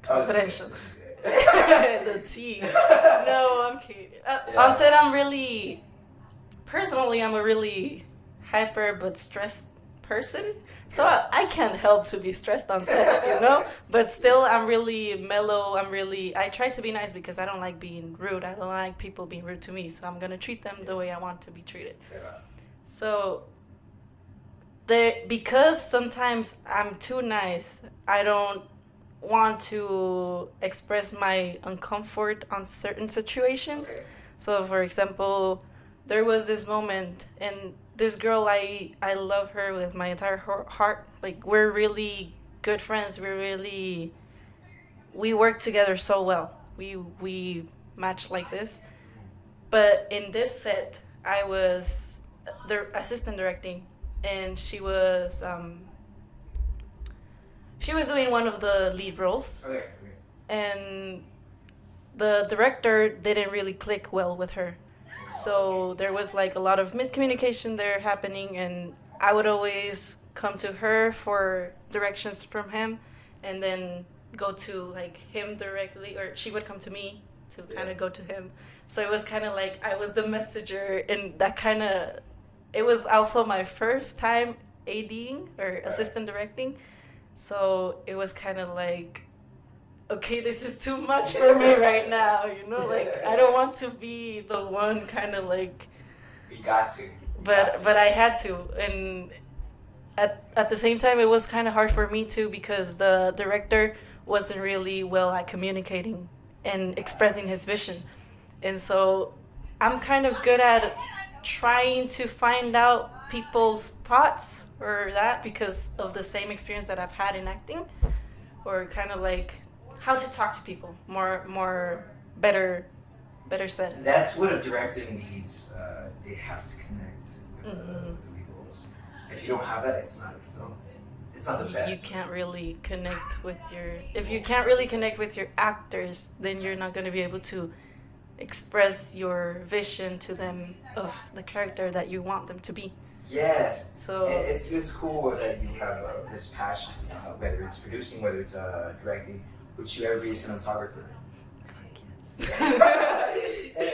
Confidential. The T. No, I'm kidding. On set, personally, I'm a really hyper but stressed person. So I can't help to be stressed on set, you know? But still, I'm really mellow. I try to be nice because I don't like being rude. I don't like people being rude to me. So I'm going to treat them the way I want to be treated. Yeah. So because sometimes I'm too nice, I don't want to express my uncomfort on certain situations. Okay. So for example, there was this moment, and this girl, I love her with my entire heart. Like, we're really good friends. We work together so well. We match like this. But in this set, I was the assistant directing, and she was doing one of the lead roles. Okay. And the director didn't really click well with her. So there was like a lot of miscommunication there happening, and I would always come to her for directions from him and then go to like him directly, or she would come to me to kind of go to him. So it was kind of like I was the messenger, and that kind of, it was also my first time ADing or assistant directing. So it was kind of like, okay, this is too much for me right now, you know, like I don't want to be the one kind of like. You got to. But I had to, and at the same time, it was kind of hard for me too because the director wasn't really well at communicating, and expressing his vision. And so I'm kind of good at trying to find out people's thoughts or that because of the same experience that I've had in acting, or kind of like how to talk to people better said. That's what a director needs. They have to connect with the roles. If you don't have that, it's not a film. It's not the best. You can't really connect with if you can't really connect with your actors, then you're not going to be able to express your vision to them of the character that you want them to be. Yes. So it's cool that you have this passion, whether it's producing, whether it's directing, which you ever be a cinematographer. And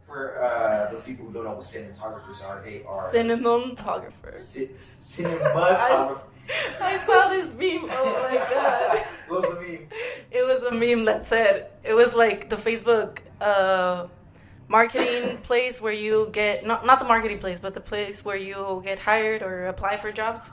for those people who don't know what cinematographers are, they are cinematographer. Cinematographer. I saw this meme. Oh my god! What was the meme? It was a meme that said it was like the Facebook marketing place where you get not the marketing place, but the place where you get hired or apply for jobs.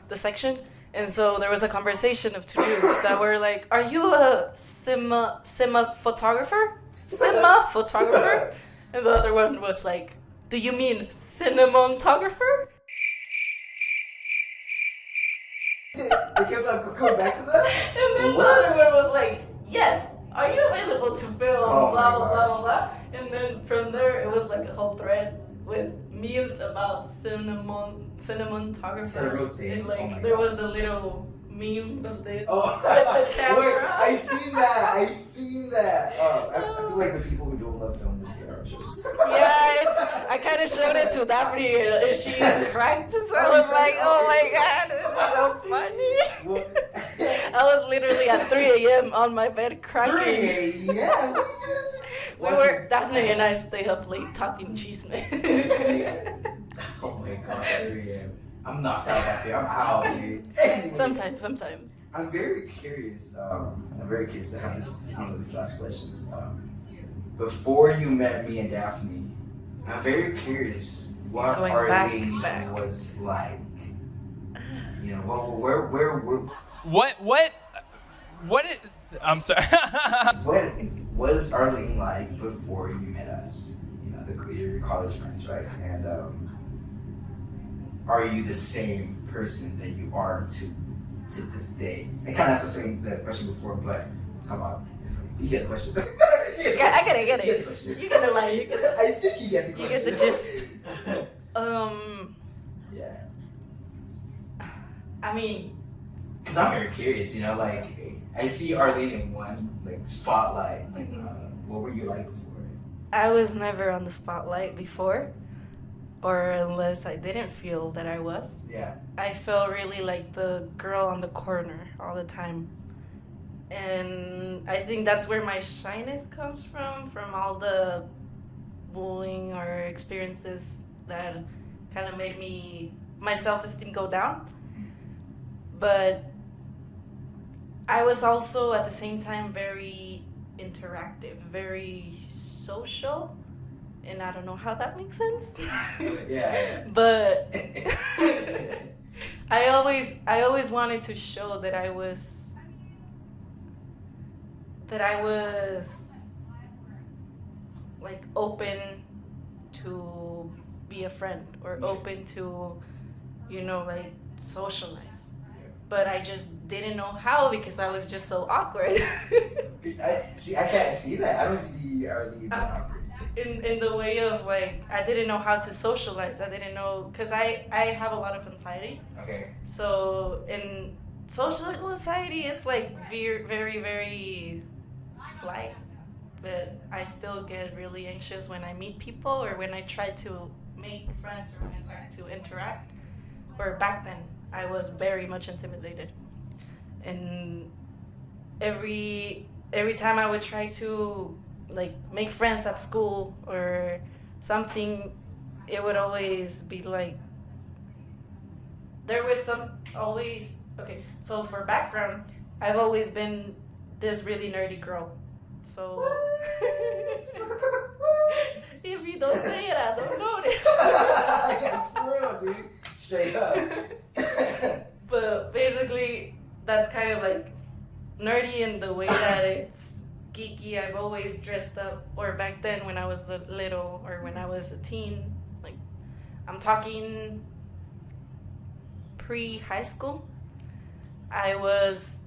The section. And so there was a conversation of two dudes that were like, "Are you a cinematographer? Cinematographer?" And the other one was like, "Do you mean cinematographer?" They kept on going back to that? And then the other one was like, "Yes, are you available to film?" Oh blah, blah, blah, blah, blah. And then from there, it was like a whole thread with memes about cinematographers. And like, there was a little meme of this with the camera. Wait, I seen that. I feel like the people who don't love film would get our jokes. Yeah, I kind of showed it to Daphne and she cracked. So I was like, oh my god, this is so funny. I was literally at 3 a.m. on my bed cracking. 3 a.m.? Daphne and I stay up late talking cheese man. Oh my god, 3 a.m. I'm knocked out that day. I'm out, dude. Anyway, Sometimes. I'm very curious to have this one of these last questions. Before you met me and Daphne, I'm very curious what Arlen was like. You know, what is, I'm sorry. What was Arlen like before you met us? You know, your college friends, right? And are you the same person that you are to this day? I kind of asked the question before, but talk about different. You get the question. I get it. You get the question. You get the line. I think you get the question. You get the gist. Yeah. I mean, because I'm very curious, you know, like I see Arlen in one like spotlight. Like, what were you like before? I was never on the spotlight before, or unless I didn't feel that I was. Yeah. I felt really like the girl on the corner all the time. And I think that's where my shyness comes from all the bullying or experiences that kind of made my self-esteem go down. But I was also at the same time very interactive, very social, and I don't know how that makes sense. Yeah. But I always wanted to show that I was like open to be a friend or open to, you know, like socialize. But I just didn't know how because I was just so awkward. I can't see that. I don't see Arlen being awkward. In the way of like, I didn't know how to socialize. I didn't know, because I have a lot of anxiety. Okay. So in social anxiety, it's like very, very, very slight. But I still get really anxious when I meet people or when I try to make friends or when I try to interact. Or back then, I was very much intimidated. And every time I would try to like make friends at school or something, it would always be like there was okay, so for background, I've always been this really nerdy girl. So if you don't say it, I don't notice. Yeah, for real, dude. Straight up. But basically, that's kind of like nerdy in the way that geeky. I've always dressed up, or back then when I was little or when I was a teen, like I'm talking pre-high school, I was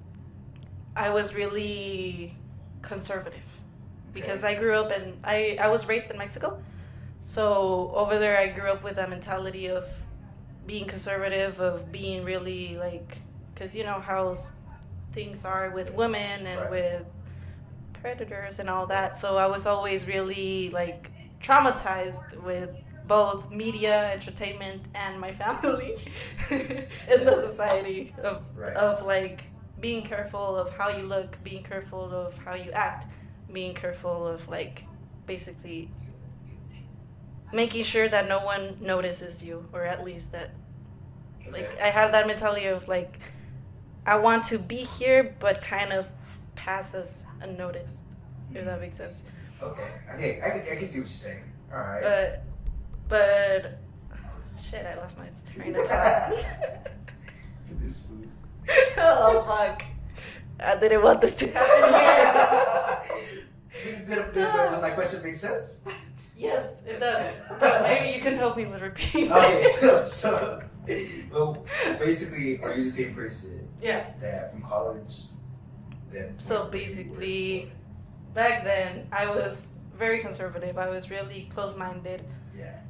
really conservative because I grew up and I was raised in Mexico. So over there I grew up with that mentality of being conservative, of being really like, because you know how things are with women and with predators and all that. So I was always really like traumatized with both media, entertainment, and my family in the society of like being careful of how you look, being careful of how you act, being careful of like basically making sure that no one notices you, or at least that like I had that mentality of like I want to be here but kind of pass as unnoticed, if that makes sense. Okay, I can see what you're saying. All right. But shit, I lost my train of thought. This food. Oh fuck! I didn't want this to happen here. Does my question make sense? Yes, it does. But maybe you can help me with repeating. Okay, so well, basically, are you the same person? Yeah. That from college. So basically, back then I was very conservative. I was really close-minded. Yeah.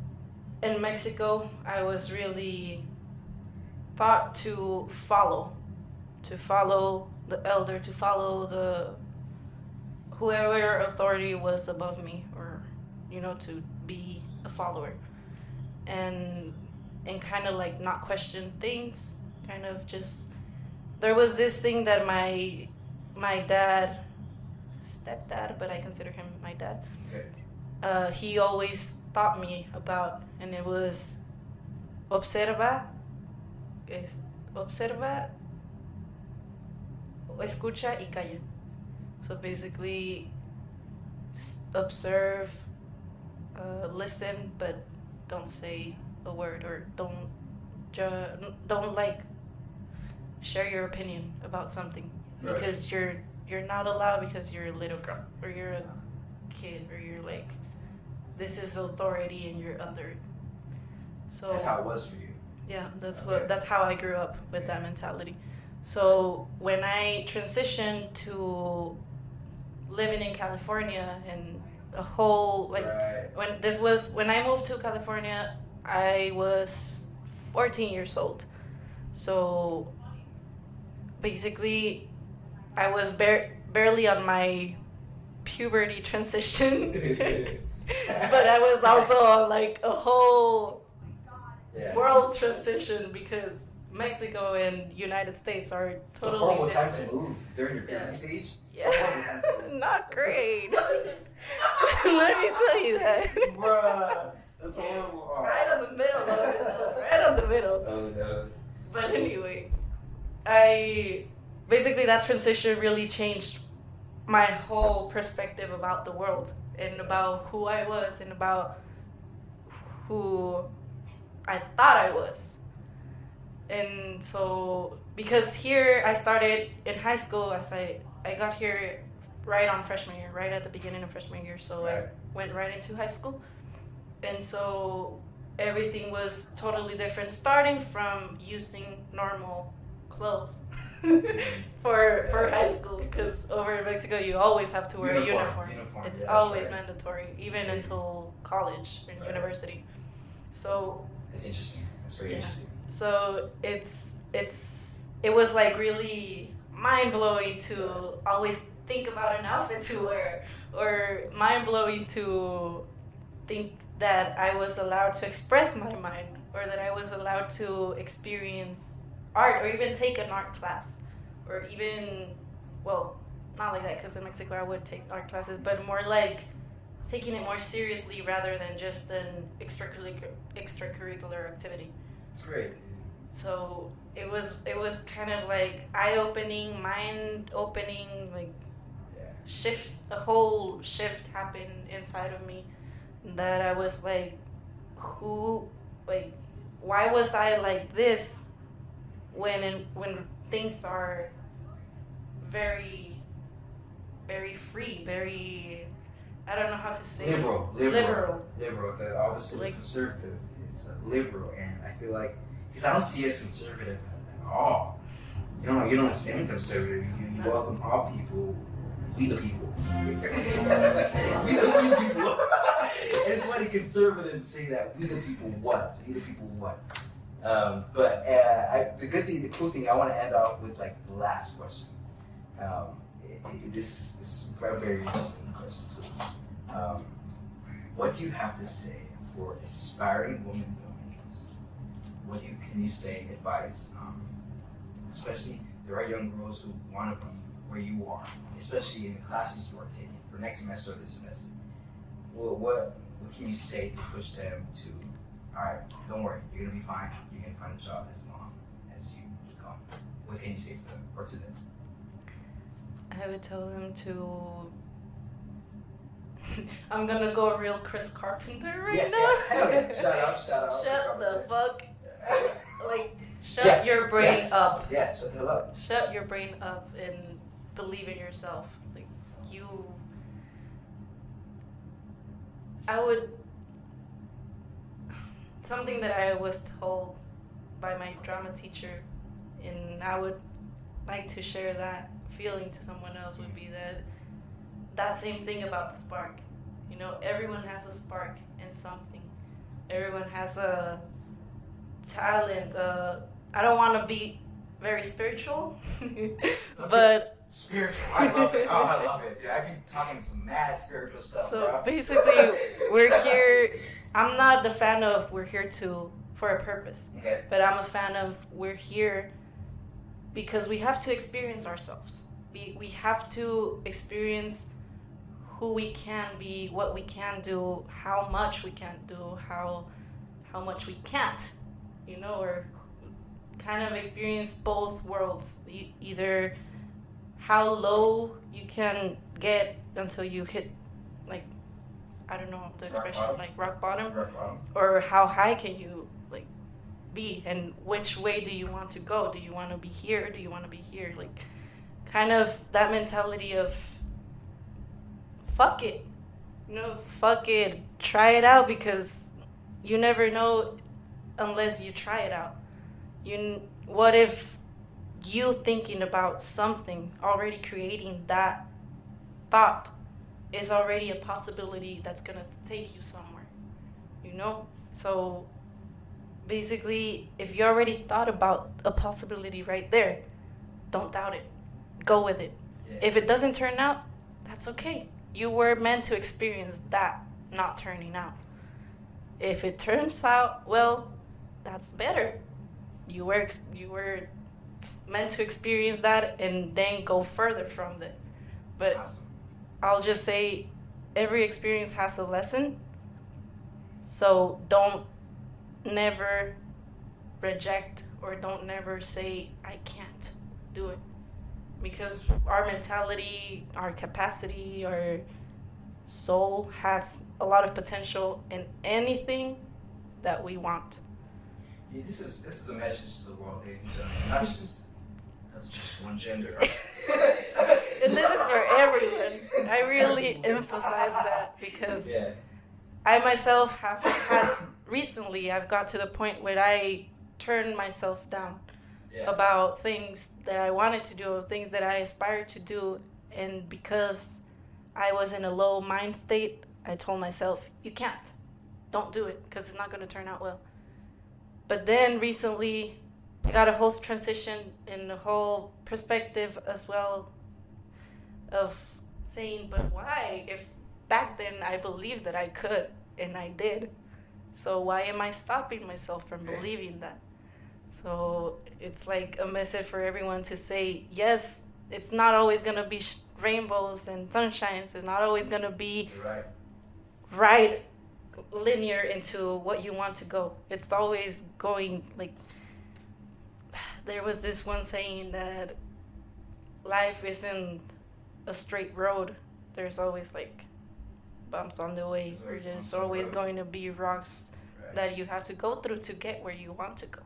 In Mexico, I was really taught to follow the elder, to follow the whoever authority was above me, or you know, to be a follower, and kind of like not question things, kind of just there was this thing that my dad, stepdad, but I consider him my dad. Okay. He always taught me about, and it was observa, escucha y calla. So basically, observe, listen, but don't say a word, or don't like share your opinion about something, because you're not allowed, because you're a little girl or you're a kid, or you're like, this is authority and you're under it. So that's how it was for you. Yeah, that's how I grew up with that mentality. So when I transitioned to living in California, and a whole like when I moved to California, I was 14 years old. So basically I was barely on my puberty transition. But I was also on like a whole world transition, because Mexico and United States are totally different. It's a horrible time to move during your puberty stage. Yeah. It's a horrible time to move. Not great. Let me tell you that. Bruh, that's horrible. Oh. Right on the middle of it, though. Right on the middle. Oh no. But anyway, basically that transition really changed my whole perspective about the world, and about who I was, and about who I thought I was. And so, because here I started in high school, as I got here right on freshman year, right at the beginning of freshman year, so I went right into high school. And so everything was totally different, starting from using normal clothes for high school, because over in Mexico you always have to wear a uniform. It's always mandatory, even until college and university. So it's interesting. It's very interesting. So it was like really mind blowing to always think about an outfit to wear, or mind blowing to think that I was allowed to express my mind, or that I was allowed to experience art, or even take an art class, or even, well, not like that, because in Mexico I would take art classes, but more like taking it more seriously rather than just an extracurricular activity. It's great. So it was kind of like eye-opening, mind-opening, like a whole shift happened inside of me, that I was like, why was I like this when things are very very free, very, I don't know how to say liberal. The opposite of Like- conservative is liberal, and I feel like because I don't see us conservative at all. You don't seem conservative. You welcome all people. We the people. we the people. And it's funny conservatives say that. We the people what? We the people what? The cool thing, I want to end off with like the last question. This is a very interesting question too. What do you have to say for aspiring women filmmakers? Can you say advice? Especially there are young girls who want to be where you are, especially in the classes you are taking for next semester or this semester. What can you say to push them to? All right, don't worry, you're gonna be fine. You're gonna find a job as long as you keep going. What can you say for them or to them? I would tell them to. I'm gonna go real Chris Carpenter right now. Yeah. Shout out. Shut the fuck. Like, shut your brain up. Yeah, shut the hell up. Shut your brain up and believe in yourself. Like, something that I was told by my drama teacher, and I would like to share that feeling to someone else, would be that same thing about the spark. You know, everyone has a spark in something. Everyone has a talent. I don't want to be very spiritual, but spiritual. I love it. Oh, I love it, dude. I've been talking some mad spiritual stuff, so bro. basically, we're here. I'm not the fan of we're here for a purpose, Okay. but I'm a fan of we're here because we have to experience ourselves. We have to experience who we can be, what we can do, how much we can do, how much we can't, you know, or kind of experience both worlds. Either how low you can get until you hit, like, I don't know the expression, like rock bottom, or how high can you like be, and which way do you want to go? Do you want to be here? Do you want to be here? Like, kind of that mentality of fuck it, you know, fuck it, try it out, because you never know unless you try it out. What if you thinking about something, already creating that thought, is already a possibility that's gonna take you somewhere, you know? So basically, if you already thought about a possibility right there, don't doubt it, go with it. Yeah. If it doesn't turn out, that's okay. You were meant to experience that not turning out. If it turns out well, that's better. You were meant to experience that and then go further from it. But Awesome. I'll just say every experience has a lesson. So don't never reject, or don't never say I can't do it. Because our mentality, our capacity, our soul has a lot of potential in anything that we want. Yeah, this is a message to the world, ladies and gentlemen. That's just one gender. Right? And this is for everyone. I really emphasize that because yeah. I myself have had recently, I've got to the point where I turned myself down about things that I wanted to do, things that I aspired to do, and because I was in a low mind state, I told myself, you can't, don't do it, because it's not going to turn out well. But then recently, I got a whole transition in the whole perspective as well of saying, but why? If back then I believed that I could, and I did, so why am I stopping myself from believing that? So it's like a message for everyone to say, yes, it's not always going to be rainbows and sunshines. It's not always going to be right linear into what you want to go. It's always going, like, there was this one saying that life isn't a straight road. There's always, like, bumps on the way. There's always going to be rocks that you have to go through to get where you want to go,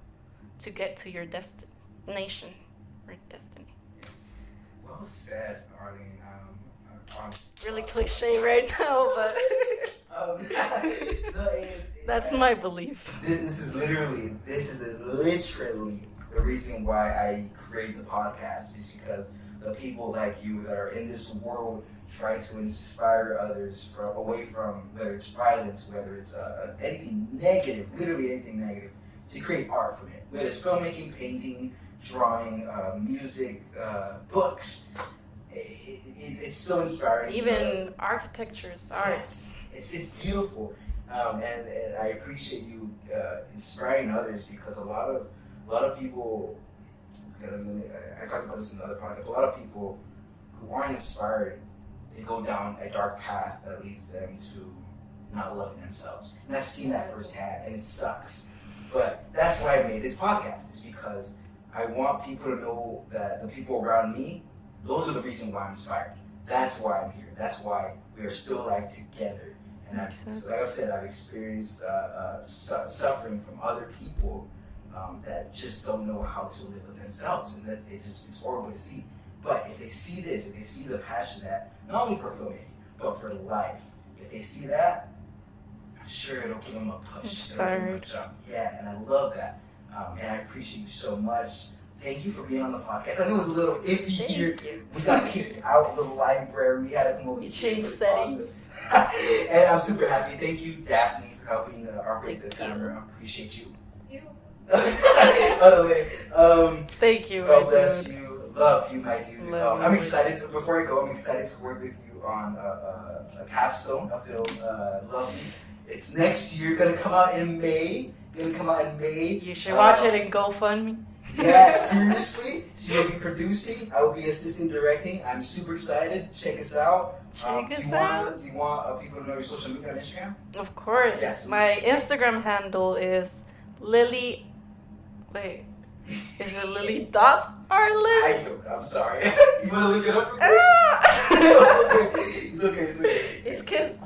to get to your destination or destiny. Well said, Arlen. Really cliche right now, but No, that's my belief. This is literally the reason why I created the podcast, is because the people like you that are in this world trying to inspire others away from whether it's violence, whether it's anything negative, literally anything negative, to create art from it. Whether it's filmmaking, painting, drawing, music, books. It's so inspiring. Even architecture's art. Yes, it's beautiful, and I appreciate you inspiring others, because a lot of people. I talked about this in another podcast. A lot of people who aren't inspired, they go down a dark path that leads them to not loving themselves, and I've seen that firsthand, and it sucks. But that's why I made this podcast. Is because I want people to know that the people around me, those are the reason why I'm inspired. That's why I'm here. That's why we are still alive together. And so like I said, I've experienced suffering from other people that just don't know how to live with themselves, and it's horrible to see. But if they see this, if they see the passion that not only for filmmaking but for life, if they see that, I'm sure it'll give them a push. It'll give them a jump. Yeah, and I love that, and I appreciate you so much. Thank you for being on the podcast. I know it was a little iffy here. We got kicked out of the library. We had to come over. You changed settings. Awesome. And I'm super happy. Thank you, Daphne, for helping operate the camera. I appreciate you. By the way, thank you. God bless you. Love you, my dude. I'm excited to, before I go, I'm excited to work with you on a capstone, a film, Love You. It's next year, gonna come out in May. You should watch it in GoFundMe. Yeah, seriously. She will be producing. I will be assisting directing. I'm super excited. Check us out. Check us out. Do you want people to know your social media on Instagram? Of course. Yes. My Instagram handle is Lily. Wait. Is it Lily dot Arlen? I don't. I'm sorry. You want to look it up? It's okay. It's because.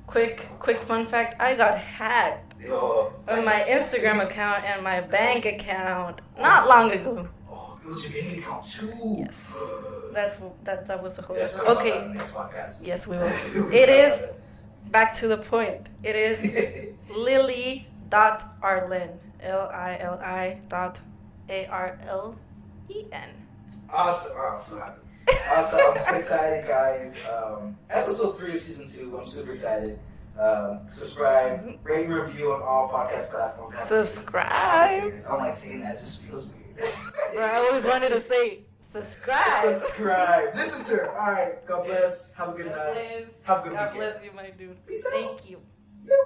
Quick fun fact. I got hacked. On my Instagram account and my bank account not long ago. Oh, it was your bank account too. Yes, that was the whole. Yeah, okay. Next podcast. Yes, we will. It is back to the point. It is Lily.Arlen. LILI.ARLEN. Awesome. Oh, I'm so happy. Awesome. I'm so excited, guys. Episode 3 of season 2. I'm super excited. Subscribe, rate and review on all podcast platforms. Subscribe. I don't like saying that. It just feels weird. I always wanted to say subscribe. Subscribe. Listen to her. All right. God bless. Have a good night. Have a good weekend. God bless you, my dude. Peace out. Thank you. Yep.